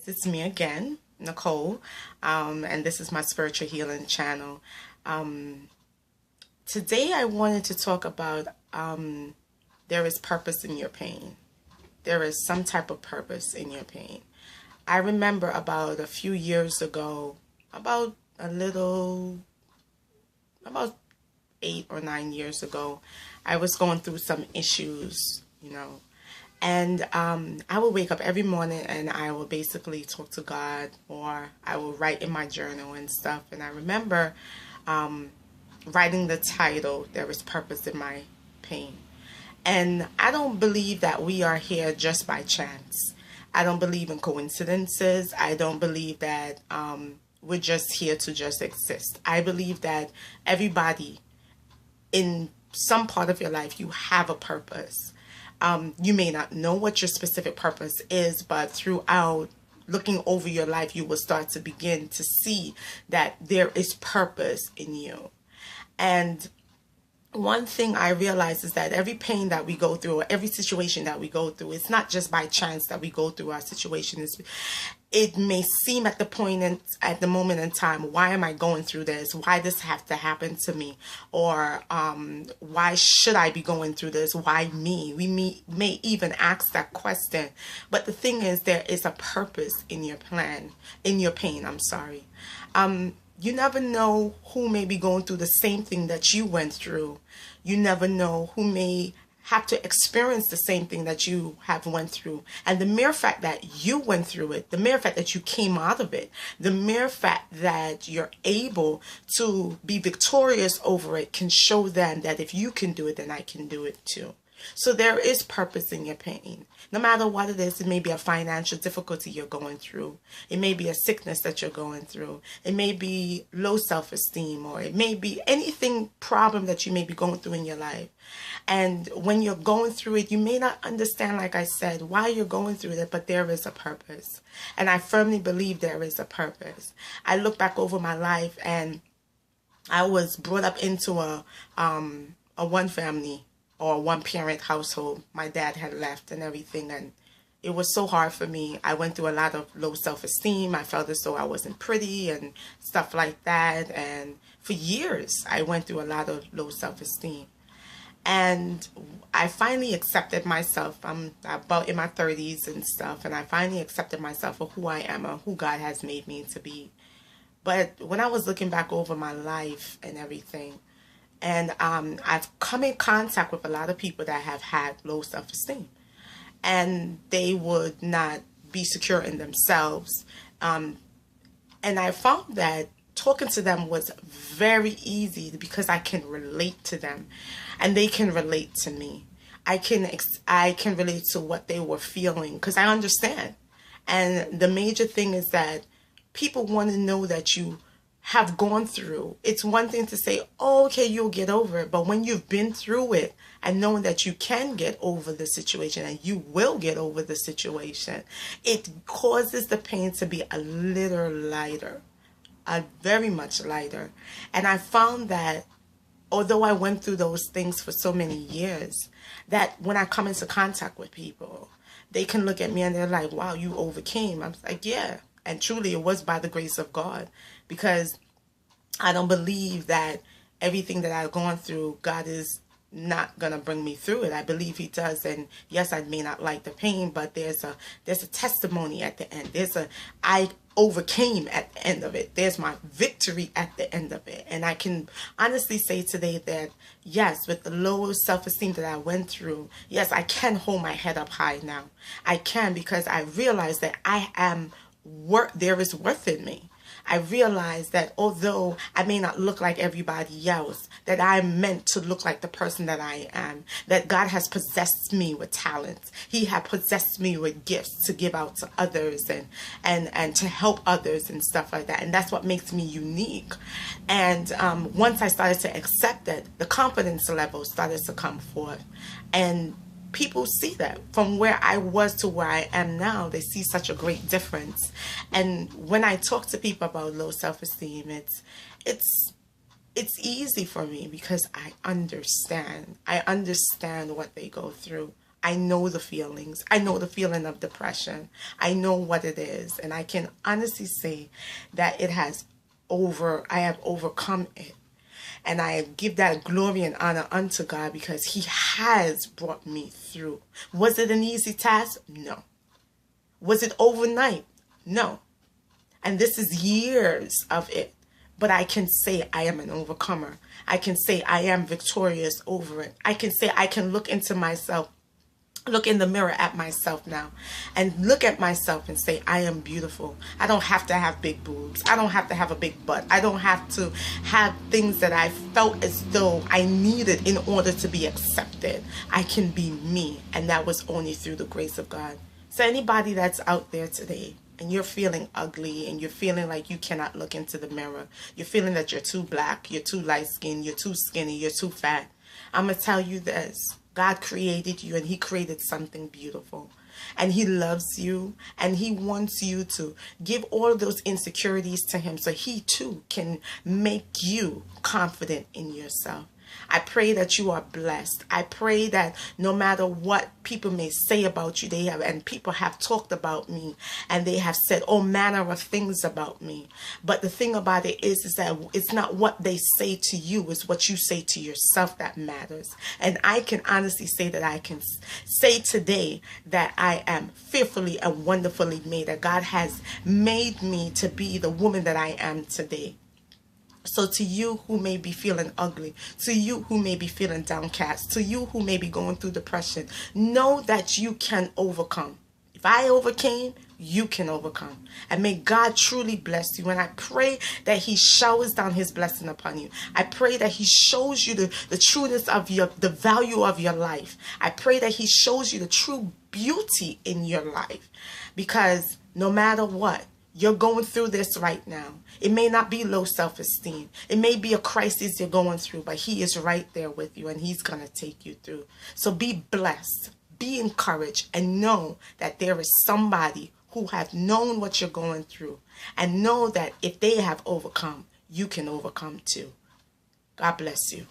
It's me again, Nicole, and this is my spiritual healing channel. Um, Today, I wanted to talk about there is purpose in your pain. There is some type of purpose in your pain. I remember about a few years ago, about a little, about 8 or 9 years ago, I was going through some issues. And I would wake up every morning and I would basically talk to God, or I would write in my journal and stuff. And I remember writing the title, There is Purpose in My Pain. And I don't believe that we are here just by chance. I don't believe in coincidences. I don't believe that we're just here to just exist. I believe that everybody in some part of your life, you have a purpose. You may not know what your specific purpose is, but throughout looking over your life, you will start to begin to see that there is purpose in you. And one thing I realize is that every pain that we go through, or every situation that we go through, it's not just by chance that we go through our situation. It may seem at the moment in time, why am I going through this? Why does this have to happen to me? Or why should I be going through this? Why me? We may even ask that question. But the thing is, there is a purpose in your pain. I'm sorry. You never know who may be going through the same thing that you went through. You never know who may have to experience the same thing that you have went through. And the mere fact that you went through it, the mere fact that you came out of it, the mere fact that you're able to be victorious over it can show them that if you can do it, then I can do it too. So there is purpose in your pain. No matter what it is, it may be a financial difficulty you're going through. It may be a sickness that you're going through. It may be low self-esteem, or it may be anything problem that you may be going through in your life. And when you're going through it, you may not understand, like I said, why you're going through it, but there is a purpose. And I firmly believe there is a purpose. I look back over my life, and I was brought up into a one family or one parent household. My dad had left and everything, and it was so hard for me. I went through a lot of low self-esteem. I felt as though I wasn't pretty and stuff like that. And for years, I went through a lot of low self-esteem. And I finally accepted myself. I'm about in my 30s and stuff, and I finally accepted myself for who I am and who God has made me to be. But when I was looking back over my life and everything, and I've come in contact with a lot of people that have had low self-esteem, and they would not be secure in themselves. And I found that talking to them was very easy because I can relate to them, and they can relate to me. I can relate to what they were feeling because I understand. And the major thing is that people want to know that you have gone through. It's one thing to say, oh, okay, you'll get over it. But when you've been through it and knowing that you can get over the situation and you will get over the situation, it causes the pain to be a little lighter, very much lighter. And I found that although I went through those things for so many years, that when I come into contact with people, they can look at me and they're like, wow, you overcame. I'm like, yeah. And truly, it was by the grace of God, because I don't believe that everything that I've gone through, God is not going to bring me through it. I believe he does. And yes, I may not like the pain, but there's a testimony at the end. I overcame at the end of it. There's my victory at the end of it. And I can honestly say today that, yes, with the low self-esteem that I went through, yes, I can hold my head up high now. I can, because I realize that there is worth in me. I realize that although I may not look like everybody else, that I'm meant to look like the person that I am, that God has possessed me with talents. He has possessed me with gifts to give out to others and to help others and stuff like that. And that's what makes me unique. And once I started to accept it, the confidence level started to come forth. And people see that from where I was to where I am now. They see such a great difference. And when I talk to people about low self-esteem, it's easy for me because I understand what they go through. I know the feelings. I know the feeling of depression. I know what it is. And I can honestly say that I have overcome it. And I give that glory and honor unto God because he has brought me through. Was it an easy task? No. Was it overnight? No. And this is years of it. But I can say I am an overcomer. I can say I am victorious over it. I can say I can look into myself, look in the mirror at myself now and look at myself and say, I am beautiful. I don't have to have big boobs. I don't have to have a big butt. I don't have to have things that I felt as though I needed in order to be accepted. I can be me. And that was only through the grace of God. So anybody that's out there today and you're feeling ugly and you're feeling like you cannot look into the mirror, you're feeling that you're too black, you're too light skinned, you're too skinny, you're too fat, I'm going to tell you this. God created you and he created something beautiful. And he loves you and he wants you to give all of those insecurities to him so he too can make you confident in yourself. I pray that you are blessed. I pray that no matter what people may say about you, and people have talked about me and they have said all manner of things about me. But the thing about it is that it's not what they say to you, it's what you say to yourself that matters. And I can honestly say that I can say today that I am fearfully and wonderfully made, that God has made me to be the woman that I am today. So to you who may be feeling ugly, to you who may be feeling downcast, to you who may be going through depression, know that you can overcome. If I overcame, you can overcome. And may God truly bless you. And I pray that he showers down his blessing upon you. I pray that he shows you the trueness of the value of your life. I pray that he shows you the true beauty in your life. Because no matter what, you're going through this right now. It may not be low self-esteem. It may be a crisis you're going through, but he is right there with you and he's going to take you through. So be blessed, be encouraged, and know that there is somebody who has known what you're going through, and know that if they have overcome, you can overcome too. God bless you.